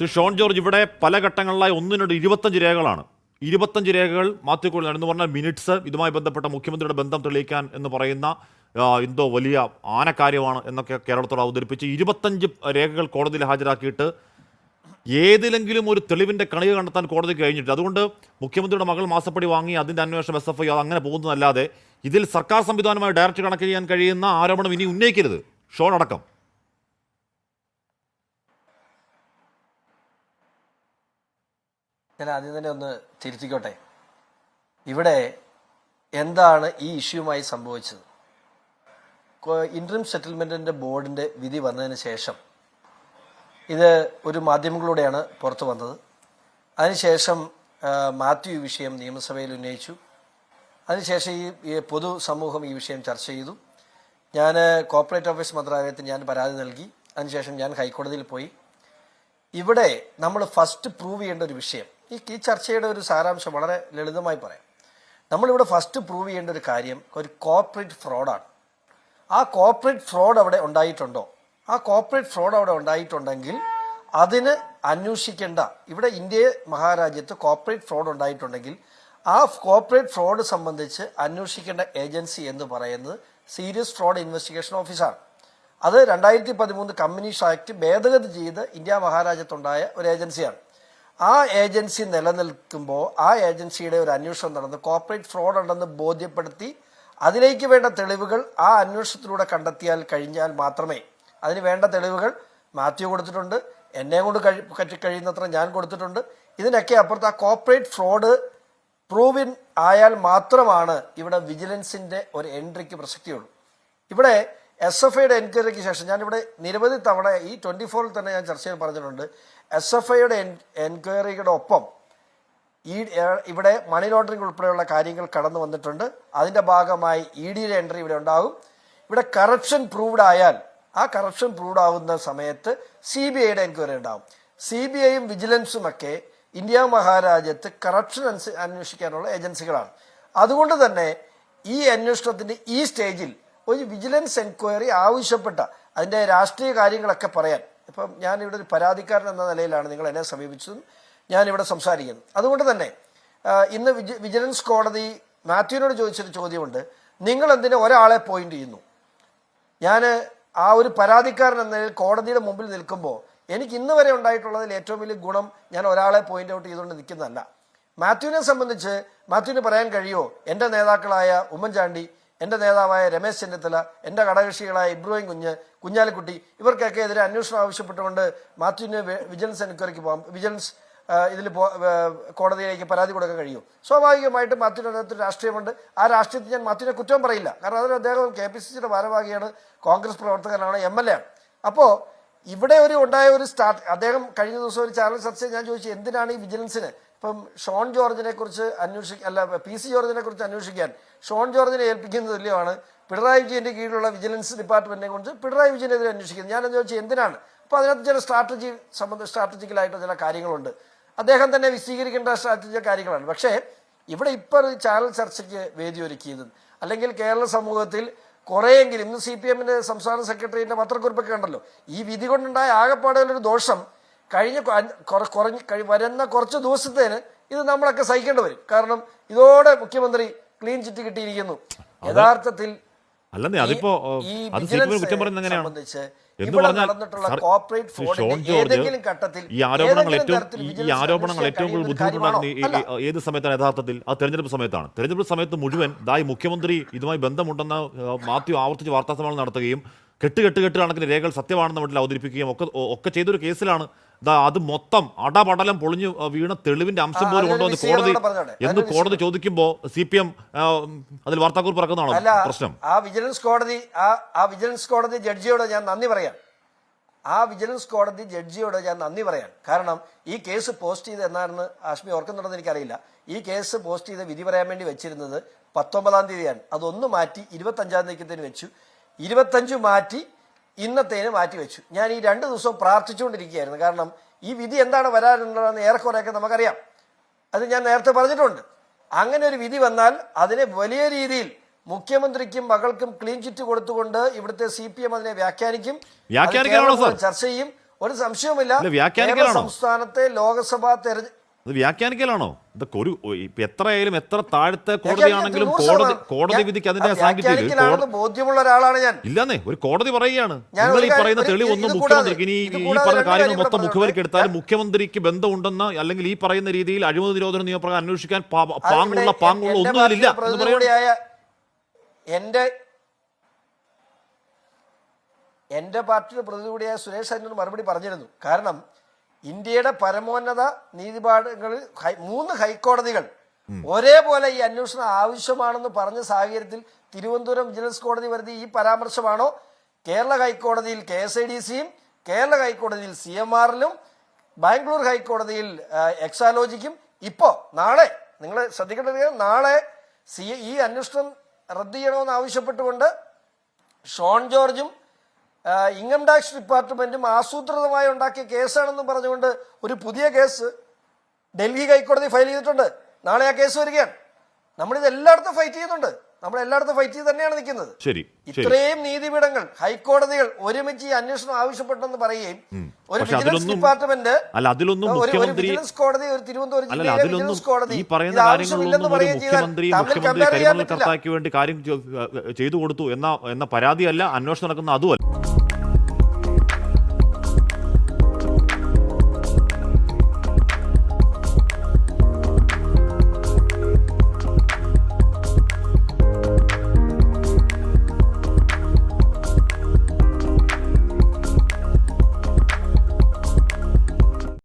ശ്രീ ഷോൺ ജോർജ്, ഇവിടെ പല ഘട്ടങ്ങളിലായി ഒന്നിനോട് 25 രേഖകളാണ്. 25 രേഖകൾ മാത്യു കുഴൽനാടൻ എന്ന് പറഞ്ഞാൽ മിനിറ്റ്സ്, ഇതുമായി ബന്ധപ്പെട്ട മുഖ്യമന്ത്രിയുടെ ബന്ധം തെളിയിക്കാൻ എന്ന് പറയുന്ന എന്തോ വലിയ ആനക്കാര്യമാണ് എന്നൊക്കെ കേരളത്തോട് അവതരിപ്പിച്ച് 25 രേഖകൾ കോടതിയിൽ ഹാജരാക്കിയിട്ട് ഏതിലെങ്കിലും ഒരു തെളിവിൻ്റെ കണിക കണ്ടെത്താൻ കോടതി കഴിഞ്ഞിട്ട്, അതുകൊണ്ട് മുഖ്യമന്ത്രിയുടെ മകൾ മാസപ്പടി വാങ്ങി അതിൻ്റെ അന്വേഷണം SFI അത് അങ്ങനെ പോകുന്നതല്ലാതെ ഇതിൽ സർക്കാർ സംവിധാനമായി ഡയറക്റ്റ് കണക്ട് ചെയ്യാൻ കഴിയുന്ന ആരോപണം ഇനി ഉന്നയിക്കരുത്, ഷോൺ അടക്കം. ഞാൻ ആദ്യം തന്നെ ഒന്ന് തിരുത്തിക്കോട്ടെ. ഇവിടെ എന്താണ് ഈ ഇഷ്യൂമായി സംഭവിച്ചത്? ഇൻട്രീം സെറ്റിൽമെൻറ്റിൻ്റെ ബോർഡിൻ്റെ വിധി വന്നതിന് ശേഷം ഇത് ഒരു മാധ്യമങ്ങളിലൂടെയാണ് പുറത്തു വന്നത്. അതിനുശേഷം മാത്യു ഈ വിഷയം നിയമസഭയിൽ ഉന്നയിച്ചു. അതിനുശേഷം ഈ പൊതുസമൂഹം ഈ വിഷയം ചർച്ച ചെയ്തു. ഞാൻ കോർപ്പറേറ്റ് ഓഫീസ് മന്ത്രാലയത്തിന് ഞാൻ പരാതി നൽകി. അതിനുശേഷം ഞാൻ ഹൈക്കോടതിയിൽ പോയി. ഇവിടെ നമ്മൾ ഫസ്റ്റ് പ്രൂവ് ചെയ്യേണ്ട ഒരു വിഷയം, ഈ ചർച്ചയുടെ ഒരു സാരാംശം വളരെ ലളിതമായി പറയാം. നമ്മളിവിടെ ഫസ്റ്റ് പ്രൂവ് ചെയ്യേണ്ട ഒരു കാര്യം ഒരു കോർപ്പറേറ്റ് ഫ്രോഡാണ്. ആ കോർപ്പറേറ്റ് ഫ്രോഡ് അവിടെ ഉണ്ടായിട്ടുണ്ടോ? ആ കോർപ്പറേറ്റ് ഫ്രോഡ് അവിടെ ഉണ്ടായിട്ടുണ്ടെങ്കിൽ അതിന് അന്വേഷിക്കേണ്ട, ഇവിടെ ഇന്ത്യ മഹാരാജ്യത്ത് കോർപ്പറേറ്റ് ഫ്രോഡ് ഉണ്ടായിട്ടുണ്ടെങ്കിൽ ആ കോർപ്പറേറ്റ് ഫ്രോഡ് സംബന്ധിച്ച് അന്വേഷിക്കേണ്ട ഏജൻസി എന്ന് പറയുന്നത് സീരിയസ് ഫ്രോഡ് ഇൻവെസ്റ്റിഗേഷൻ ഓഫീസാണ്. അത് 2013 കമ്പനീസ് ആക്ട് ഭേദഗതി ചെയ്ത് ഇന്ത്യ മഹാരാജ്യത്തുണ്ടായ ഒരു ഏജൻസിയാണ്. ആ ഏജൻസി നിലനിൽക്കുമ്പോൾ ആ ഏജൻസിയുടെ ഒരു അന്വേഷണം നടന്ന് കോർപ്പറേറ്റ് ഫ്രോഡ് ഉണ്ടെന്ന് ബോധ്യപ്പെടുത്തി അതിലേക്ക് വേണ്ട തെളിവുകൾ ആ അന്വേഷണത്തിലൂടെ കണ്ടെത്തിയാൽ കഴിഞ്ഞാൽ മാത്രമേ, അതിന് വേണ്ട തെളിവുകൾ മാത്യു കൊടുത്തിട്ടുണ്ട്, എന്നെ കൊണ്ട് കഴിയുന്നത്ര ഞാൻ കൊടുത്തിട്ടുണ്ട്. ഇതിനൊക്കെ അപ്പുറത്ത് ആ കോർപ്പറേറ്റ് ഫ്രോഡ് പ്രൂവിൻ ആയാൽ മാത്രമാണ് ഇവിടെ വിജിലൻസിൻ്റെ ഒരു എൻട്രിക്ക് പ്രസക്തിയുള്ളൂ. ഇവിടെ SFIയുടെ എൻക്വയറിക്ക് ശേഷം ഞാനിവിടെ നിരവധി തവണ ഈ 24-ൽ തന്നെ ഞാൻ ചർച്ചയിൽ പറഞ്ഞിട്ടുണ്ട്. SFIയുടെ എൻക്വയറിയുടെ ഒപ്പം ഇവിടെ മണി ലോണ്ടറിംഗ് ഉൾപ്പെടെയുള്ള കാര്യങ്ങൾ കടന്നു വന്നിട്ടുണ്ട്. അതിൻ്റെ ഭാഗമായി EDയുടെ എൻട്രി ഇവിടെ ഉണ്ടാകും. ഇവിടെ കറപ്ഷൻ പ്രൂവ്ഡ് ആയാൽ ആ കറപ്ഷൻ പ്രൂവ്ഡ് ആവുന്ന സമയത്ത് CBIയുടെ എൻക്വയറി ഉണ്ടാകും. CBIയും വിജിലൻസും ഒക്കെ ഇന്ത്യ മഹാരാജ്യത്ത് കറപ്ഷൻ അന്വേഷിക്കാനുള്ള ഏജൻസികളാണ്. അതുകൊണ്ട് തന്നെ ഈ അന്വേഷണത്തിൻ്റെ ഈ സ്റ്റേജിൽ ഒരു വിജിലൻസ് എൻക്വയറി ആവശ്യപ്പെട്ട അതിൻ്റെ രാഷ്ട്രീയ കാര്യങ്ങളൊക്കെ പറയാൻ, ഇപ്പം ഞാനിവിടെ ഒരു പരാതിക്കാരൻ എന്ന നിലയിലാണ് നിങ്ങൾ എന്നെ സമീപിച്ചതും ഞാനിവിടെ സംസാരിക്കുന്നത്. അതുകൊണ്ട് തന്നെ ഇന്ന് വിജിലൻസ് കോടതി മാത്യുവിനോട് ചോദിച്ചൊരു ചോദ്യമുണ്ട്, നിങ്ങൾ എന്തിനാ ഒരാളെ പോയിന്റ് ചെയ്യുന്നു? ഞാൻ ആ ഒരു പരാതിക്കാരൻ എന്ന നിലയിൽ കോടതിയുടെ മുമ്പിൽ നിൽക്കുമ്പോൾ എനിക്ക് ഇന്ന് വരെ ഉണ്ടായിട്ടുള്ളതിൽ ഏറ്റവും വലിയ ഗുണം ഞാൻ ഒരാളെ പോയിന്റ് ഔട്ട് ചെയ്തുകൊണ്ട് നിൽക്കുന്നതല്ല. മാത്യുവിനെ സംബന്ധിച്ച് മാത്യുവിന് പറയാൻ കഴിയുമോ, എൻ്റെ നേതാക്കളായ ഉമ്മൻചാണ്ടി, എൻ്റെ നേതാവായ രമേശ് ചെന്നിത്തല, എൻ്റെ ഘടകകക്ഷികളായ ഇബ്രാഹിം കുഞ്ഞാലിക്കുട്ടി ഇവർക്കൊക്കെ എതിരെ അന്വേഷണം ആവശ്യപ്പെട്ടുകൊണ്ട് മാത്യുവിന് വിജിലൻസ് എൻക്വയറിക്ക് പോകാം, വിജിലൻസ് ഇതിൽ കോടതിയിലേക്ക് പരാതി കൊടുക്കാൻ കഴിയും? സ്വാഭാവികമായിട്ടും മാത്യുവിനകത്ത് രാഷ്ട്രീയമുണ്ട്. ആ രാഷ്ട്രീയത്തിൽ ഞാൻ മാത്യുവിനെ കുറ്റം പറയില്ല. കാരണം അതിന് അദ്ദേഹം KPCCയുടെ ഭാരവാഹിയാണ്, കോൺഗ്രസ് പ്രവർത്തകനാണ്, MLA ആണ്. അപ്പോൾ ഇവിടെ ഉണ്ടായ ഒരു അദ്ദേഹം കഴിഞ്ഞ ദിവസം ഒരു ചാനൽ ചർച്ചയിൽ ഞാൻ ചോദിച്ചു, എന്തിനാണ് ഈ വിജിലൻസിന് ഇപ്പം ഷോൺ ജോർജിനെ കുറിച്ച് PC ജോർജിനെ കുറിച്ച് അന്വേഷിക്കാൻ ഷോൺ ജോർജിനെ ഏൽപ്പിക്കുന്നത് തുല്യമാണ് പിണറായി വിജയൻ്റെ കീഴിലുള്ള വിജിലൻസ് ഡിപ്പാർട്ട്മെന്റിനെ കുറിച്ച് പിണറായി വിജയനെതിരെ അന്വേഷിക്കുന്നത്. ഞാനെന്ന് ചോദിച്ചാൽ എന്തിനാണ്? അപ്പോൾ അതിനകത്ത് ചില സ്ട്രാറ്റജിക്കലായിട്ട് ചില കാര്യങ്ങളുണ്ട്, അദ്ദേഹം തന്നെ വിശദീകരിക്കേണ്ട സ്ട്രാറ്റജിക്കൽ കാര്യങ്ങളാണ്. പക്ഷേ ഇവിടെ ഇപ്പോൾ ചാനൽ ചർച്ചയ്ക്ക് വേദി ഒരുക്കിയത്, അല്ലെങ്കിൽ കേരള സമൂഹത്തിൽ കുറേയെങ്കിലും ഇന്ന് CPMന്റെ സംസ്ഥാന സെക്രട്ടറിയുടെ പത്രക്കുറിപ്പൊക്കെ ഉണ്ടല്ലോ, ഈ വിധി കൊണ്ടുണ്ടായ ആകെപ്പാടുള്ളൊരു ദോഷം വരുന്ന കുറച്ച് ദിവസത്തേന് ഇത് നമ്മളൊക്കെ സഹിക്കേണ്ടി വരും. കാരണം ഇതോടെ മുഖ്യമന്ത്രി ക്ലീൻ ചിറ്റ് കിട്ടിയിരിക്കുന്നു. യഥാർത്ഥത്തിൽ ഈ വിജിലൻസ് സംബന്ധിച്ച് ഇവിടെ നടന്നിട്ടുള്ള കോർപ്പറേറ്റ് ഫ്രോഡിന്റെ ഏതെങ്കിലും ഘട്ടത്തിൽ ഈ ആരോപണങ്ങൾ ഏറ്റവും കൂടുതൽ ബുദ്ധിമുട്ടുണ്ടാകുന്ന ഏത് സമയത്താണ്? യഥാർത്ഥത്തിൽ അത് തെരഞ്ഞെടുപ്പ് സമയത്താണ്. തെരഞ്ഞെടുപ്പ് സമയത്ത് മുഴുവൻ മുഖ്യമന്ത്രി ഇതുമായി ബന്ധമുണ്ടെന്ന് മാത്യു ആവർത്തിച്ച് വാർത്താസമ്മേളനം നടത്തുകയും കെട്ട് കണക്കിന് രേഖകൾ സത്യമാണെന്ന് വീട്ടിൽ അവതരിപ്പിക്കുകയും ഒക്കെ ചെയ്തൊരു കേസിലാണ് അത് മൊത്തം അടപടലം പൊളിഞ്ഞു വീണ തെളിവിന്റെ അംശം പോലും ഉണ്ടോ എന്ന് കോടതി ചോദിക്കുമ്പോൾ CPM അതിൽ വാർത്താക്കുറിപ്പ് ഇറക്കുന്നതാണോ പ്രശ്നം? ആ വിജിലൻസ് കോടതി ജഡ്ജിയോട് ഞാൻ നന്ദി പറയാൻ കാരണം ഈ കേസ് പോസ്റ്റ് ചെയ്ത് എന്നാണെന്ന് ആഷ്മി ഓർക്കുന്നുണ്ടെന്ന് എനിക്കറിയില്ല. ഈ കേസ് പോസ്റ്റ് ചെയ്ത് വിധി പറയാൻ വേണ്ടി വെച്ചിരുന്നത് 19-ാം തീയതിയാണ്. അതൊന്ന് മാറ്റി 25-ാം തീയതിക്ക് വെച്ചു. 25 മാറ്റി ഇന്നത്തേന് മാറ്റി വെച്ചു. ഞാൻ ഈ 2 ദിവസവും പ്രാർത്ഥിച്ചുകൊണ്ടിരിക്കുകയായിരുന്നു. കാരണം ഈ വിധി എന്താണ് വരാനുള്ളതെന്ന് ഏറെക്കുറെയൊക്കെ നമുക്കറിയാം. അത് ഞാൻ നേരത്തെ പറഞ്ഞിട്ടുണ്ട്. അങ്ങനെ ഒരു വിധി വന്നാൽ അതിനെ വലിയ രീതിയിൽ മുഖ്യമന്ത്രിക്കും മകൾക്കും ക്ലീൻ ചിറ്റ് കൊടുത്തുകൊണ്ട് ഇവിടുത്തെ CPM അതിനെ വ്യാഖ്യാനിക്കും, ചർച്ച ചെയ്യും. ഒരു സംശയവുമില്ല. അല്ല, കേരള വ്യാഖ്യാനിക്കലാണോ? സംസ്ഥാനത്തെ ലോക്സഭാ തെരഞ്ഞെടുപ്പ് അത് വ്യാഖ്യാനിക്കലാണോ? ഇതൊക്കെ ഒരു ഇപ്പൊ എത്രയായാലും എത്ര താഴത്തെ കോടതിയാണെങ്കിലും കോടതി വിധിക്ക് അതിന്റെ സാങ്കേതിക ബോധ്യമുള്ള ഒരാളാണ് ഞാൻ. ഇല്ലെന്നേ, ഒരു കോടതി പറയുകയാണ് നിങ്ങൾ ഈ പറയുന്ന തെളിവൊന്നും മുഖ്യമന്ത്രിക്ക് ഇനി ഈ പറഞ്ഞ കാര്യങ്ങൾ മൊത്തം മുഖവിലേക്ക് എടുത്താലും മുഖ്യമന്ത്രിക്ക് ബന്ധമുണ്ടെന്ന് അല്ലെങ്കിൽ ഈ പറയുന്ന രീതിയിൽ അഴിമതി നിരോധന നിയമപ്രകാരം അന്വേഷിക്കാൻ പാങ്ങുള്ള ഒന്നും അതിലില്ല എന്ന് പറയാം. എന്റെ പാർട്ടിയുടെ പ്രതിനിധിയായ സുരേഷ് അതിനൊരു മറുപടി പറഞ്ഞിരുന്നു. കാരണം ഇന്ത്യയുടെ പരമോന്നത നീതിപാഠങ്ങളിൽ 3 ഹൈക്കോടതികൾ ഒരേപോലെ ഈ അന്വേഷണം ആവശ്യമാണെന്ന് പറഞ്ഞ സാഹചര്യത്തിൽ തിരുവനന്തപുരം വിജിലൻസ് കോടതി വരുത്തിയ ഈ പരാമർശമാണോ കേരള ഹൈക്കോടതിയിൽ KSIDCയും കേരള ഹൈക്കോടതിയിൽ CMRലും ബാംഗ്ലൂർ ഹൈക്കോടതിയിൽ എക്സാലോജിക്കും നാളെ നിങ്ങൾ ശ്രദ്ധിക്കേണ്ടത്, നാളെ ഈ അന്വേഷണം റദ്ദ് ചെയ്യണമെന്ന് ആവശ്യപ്പെട്ടുകൊണ്ട് ഷോൺ ജോർജും ഇൻകം ടാക്സ് ഡിപ്പാർട്ട്മെന്റും ആസൂത്രിതമായി ഉണ്ടാക്കിയ കേസാണെന്നും പറഞ്ഞുകൊണ്ട് ഒരു പുതിയ കേസ് ഡൽഹി ഹൈക്കോടതി ഫയൽ ചെയ്തിട്ടുണ്ട്. നാളെ ആ കേസ് വരികയാണ്. നമ്മളിത് എല്ലായിടത്തും ഫൈറ്റ് ചെയ്യുന്നുണ്ട്. നമ്മൾ എല്ലായിടത്തും ഫൈറ്റ് ചെയ്ത് തന്നെയാണ് നിൽക്കുന്നത്. ഇത്രയും നീതിപീഠങ്ങൾ, ഹൈക്കോടതികൾ ഒരുമിച്ച് ഈ അന്വേഷണം ആവശ്യപ്പെട്ടെന്ന് പറയുകയും ഒരു വിജിലൻസ് ഡിപ്പാർട്ട്മെന്റ്, ഒരു വിജിലൻസ് കോടതി, ഒരു തിരുവനന്തപുരം ജില്ലയിലെ വിജിലൻസ് കോടതി ഇത് ആവശ്യമില്ലെന്ന് പറയുകയും ചെയ്താൽ തമ്മിൽ കമ്പയർ ചെയ്യാൻ പറ്റില്ല. വേണ്ടി കാര്യം ചെയ്തു കൊടുത്തു എന്ന പരാതിയല്ല, അന്വേഷണം നടക്കുന്ന അതുമല്ല.